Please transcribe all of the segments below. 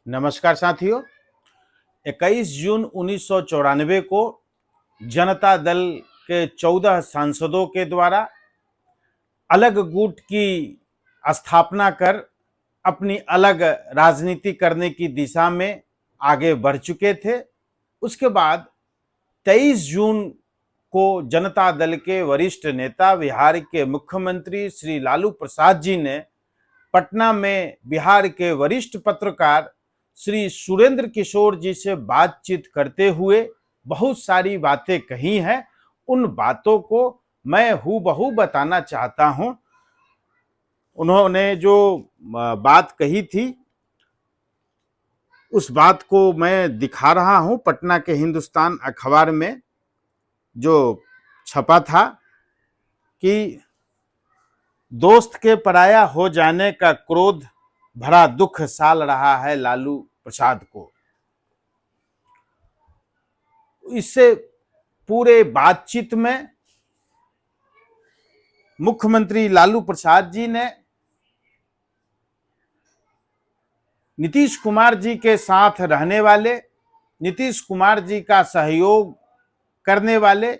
नमस्कार साथियों। 21 जून 1994 को जनता दल के 14 सांसदों के द्वारा अलग गुट की स्थापना कर अपनी अलग राजनीति करने की दिशा में आगे बढ़ चुके थे। उसके बाद 23 जून को जनता दल के वरिष्ठ नेता बिहार के मुख्यमंत्री श्री लालू प्रसाद जी ने पटना में बिहार के वरिष्ठ पत्रकार श्री सुरेंद्र किशोर जी से बातचीत करते हुए बहुत सारी बातें कही हैं। उन बातों को मैं हूबहू बताना चाहता हूं। उन्होंने जो बात कही थी उस बात को मैं दिखा रहा हूं। पटना के हिंदुस्तान अखबार में जो छपा था कि दोस्त के पराया हो जाने का क्रोध भरा दुख साल रहा है लालू प्रसाद को। इससे पूरे बातचीत में मुख्यमंत्री लालू प्रसाद जी ने नीतीश कुमार जी के साथ रहने वाले, नीतीश कुमार जी का सहयोग करने वाले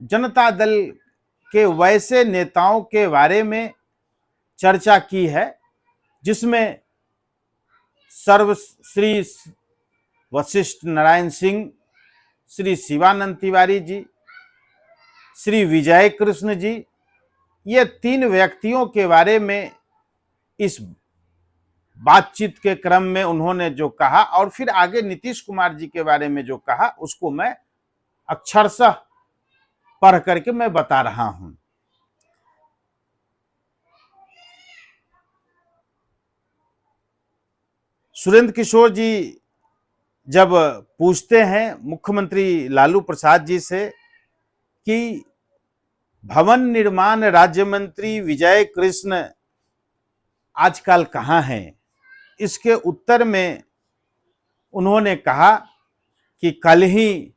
जनता दल के वैसे नेताओं के बारे में चर्चा की है जिसमें श्री वशिष्ठ नारायण सिंह, श्री शिवानंद तिवारी जी, श्री विजय कृष्ण जी, ये 3 व्यक्तियों के बारे में इस बातचीत के क्रम में उन्होंने जो कहा और फिर आगे नीतीश कुमार जी के बारे में जो कहा उसको मैं अक्षरशः पढ़ करके मैं बता रहा हूं। सुरेंद्र किशोर जी जब पूछते हैं मुख्यमंत्री लालू प्रसाद जी से कि भवन निर्माण राज्य मंत्री विजय कृष्ण आजकल कहाँ हैं, इसके उत्तर में उन्होंने कहा कि कल ही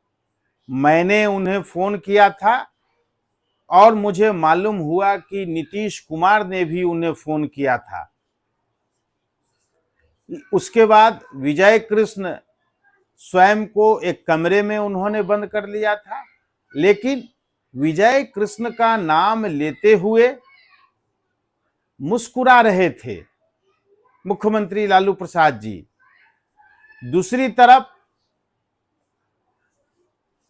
मैंने उन्हें फोन किया था और मुझे मालूम हुआ कि नीतीश कुमार ने भी उन्हें फोन किया था। उसके बाद विजय कृष्ण स्वयं को एक कमरे में उन्होंने बंद कर लिया था, लेकिन विजय कृष्ण का नाम लेते हुए मुस्कुरा रहे थे मुख्यमंत्री लालू प्रसाद जी। दूसरी तरफ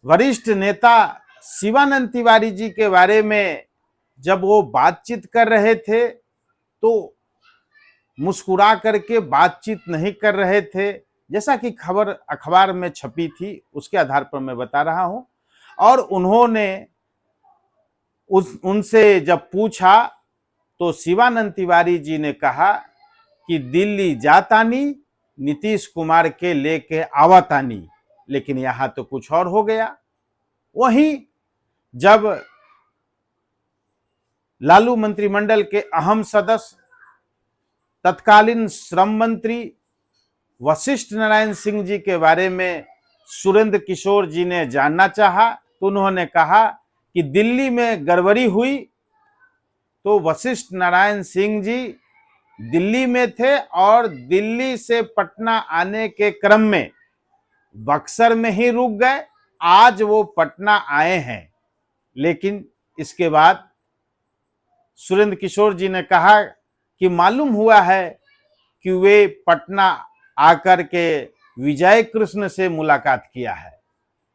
वरिष्ठ नेता शिवानंद तिवारी जी के बारे में जब वो बातचीत कर रहे थे तो मुस्कुरा करके बातचीत नहीं कर रहे थे, जैसा कि खबर अखबार में छपी थी उसके आधार पर मैं बता रहा हूं। और उन्होंने उनसे जब पूछा तो शिवानंद तिवारी जी ने कहा कि दिल्ली जातानी, नीतीश कुमार के लेके आवतानी, लेकिन यहां तो कुछ और हो गया। वहीं जब लालू मंत्रिमंडल के अहम सदस्य तत्कालीन श्रम मंत्री वशिष्ठ नारायण सिंह जी के बारे में सुरेंद्र किशोर जी ने जानना चाहा तो उन्होंने कहा कि दिल्ली में गड़बड़ी हुई तो वशिष्ठ नारायण सिंह जी दिल्ली में थे और दिल्ली से पटना आने के क्रम में बक्सर में ही रुक गए। आज वो पटना आए हैं, लेकिन इसके बाद सुरेंद्र किशोर जी ने कहा कि मालूम हुआ है कि वे पटना आकर के विजय कृष्ण से मुलाकात किया है।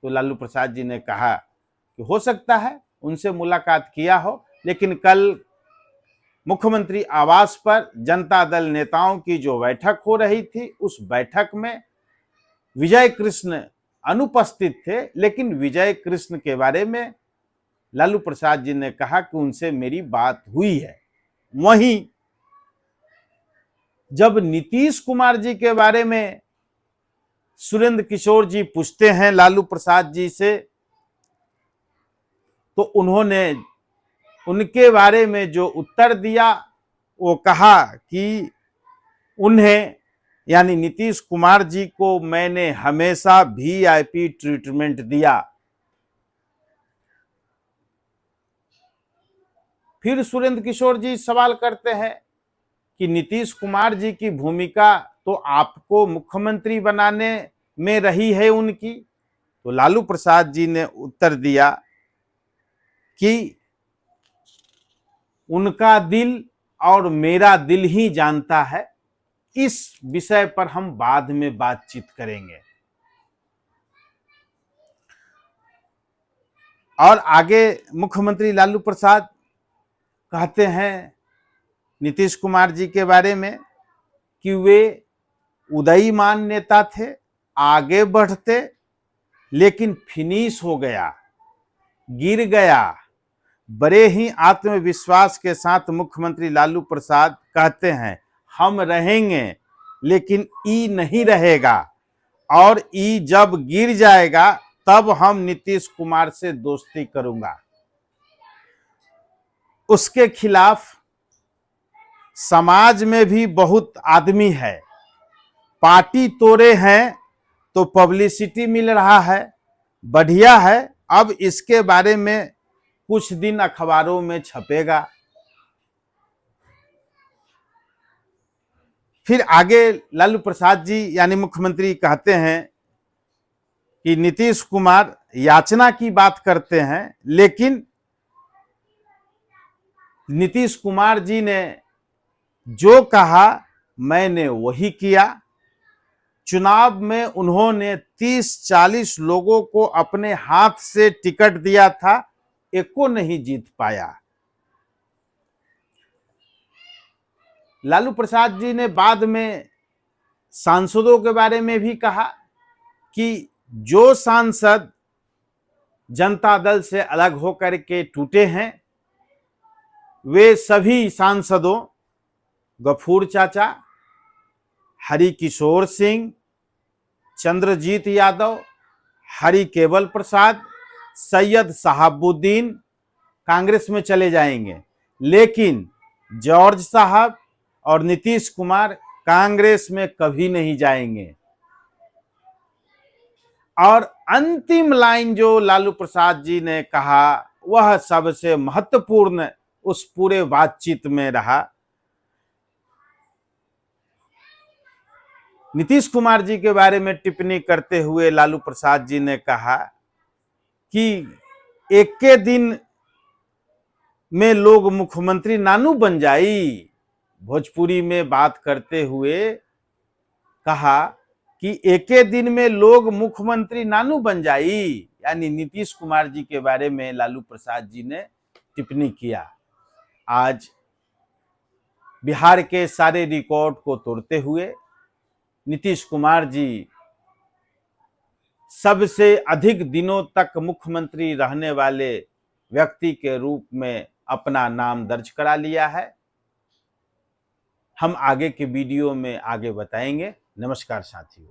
तो लालू प्रसाद जी ने कहा कि हो सकता है उनसे मुलाकात किया हो, लेकिन कल मुख्यमंत्री आवास पर जनता दल नेताओं की जो बैठक हो रही थी उस बैठक में विजय कृष्ण अनुपस्थित थे, लेकिन विजय कृष्ण के बारे में लालू प्रसाद जी ने कहा कि उनसे मेरी बात हुई है। वहीं जब नीतीश कुमार जी के बारे में सुरेंद्र किशोर जी पूछते हैं लालू प्रसाद जी से तो उन्होंने उनके बारे में जो उत्तर दिया वो कहा कि उन्हें यानी नीतीश कुमार जी को मैंने हमेशा वीआईपी ट्रीटमेंट दिया। फिर सुरेंद्र किशोर जी सवाल करते हैं कि नीतीश कुमार जी की भूमिका तो आपको मुख्यमंत्री बनाने में रही है उनकी। तो लालू प्रसाद जी ने उत्तर दिया कि उनका दिल और मेरा दिल ही जानता है, इस विषय पर हम बाद में बातचीत करेंगे। और आगे मुख्यमंत्री लालू प्रसाद कहते हैं नीतीश कुमार जी के बारे में कि वे उदयीमान नेता थे, आगे बढ़ते लेकिन फिनिश हो गया, गिर गया। बड़े ही आत्मविश्वास के साथ मुख्यमंत्री लालू प्रसाद कहते हैं हम रहेंगे लेकिन ई नहीं रहेगा, और ई जब गिर जाएगा तब हम नीतीश कुमार से दोस्ती करूंगा। उसके खिलाफ समाज में भी बहुत आदमी है, पार्टी तोड़े हैं तो पब्लिसिटी मिल रहा है, बढ़िया है। अब इसके बारे में कुछ दिन अखबारों में छपेगा। फिर आगे लालू प्रसाद जी यानी मुख्यमंत्री कहते हैं कि नीतीश कुमार याचना की बात करते हैं, लेकिन नीतीश कुमार जी ने जो कहा मैंने वही किया। चुनाव में उन्होंने 30-40 लोगों को अपने हाथ से टिकट दिया था, एको नहीं जीत पाया। लालू प्रसाद जी ने बाद में सांसदों के बारे में भी कहा कि जो सांसद जनता दल से अलग होकर के टूटे हैं वे सभी सांसदों गफूर चाचा, हरिकिशोर सिंह, चंद्रजीत यादव, हरिकेवल प्रसाद, सैयद शहाबुद्दीन कांग्रेस में चले जाएंगे, लेकिन जॉर्ज साहब और नीतीश कुमार कांग्रेस में कभी नहीं जाएंगे। और अंतिम लाइन जो लालू प्रसाद जी ने कहा वह सबसे महत्वपूर्ण उस पूरे बातचीत में रहा। नीतीश कुमार जी के बारे में टिप्पणी करते हुए लालू प्रसाद जी ने कहा कि एक के दिन में लोग मुख्यमंत्री नानू बन जाई। भोजपुरी में बात करते हुए कहा कि एक दिन में लोग मुख्यमंत्री नानू बन जाई, यानी नीतीश कुमार जी के बारे में लालू प्रसाद जी ने टिप्पणी किया। आज बिहार के सारे रिकॉर्ड को तोड़ते हुए नीतीश कुमार जी सबसे अधिक दिनों तक मुख्यमंत्री रहने वाले व्यक्ति के रूप में अपना नाम दर्ज करा लिया है। हम आगे के वीडियो में आगे बताएंगे। नमस्कार साथियों।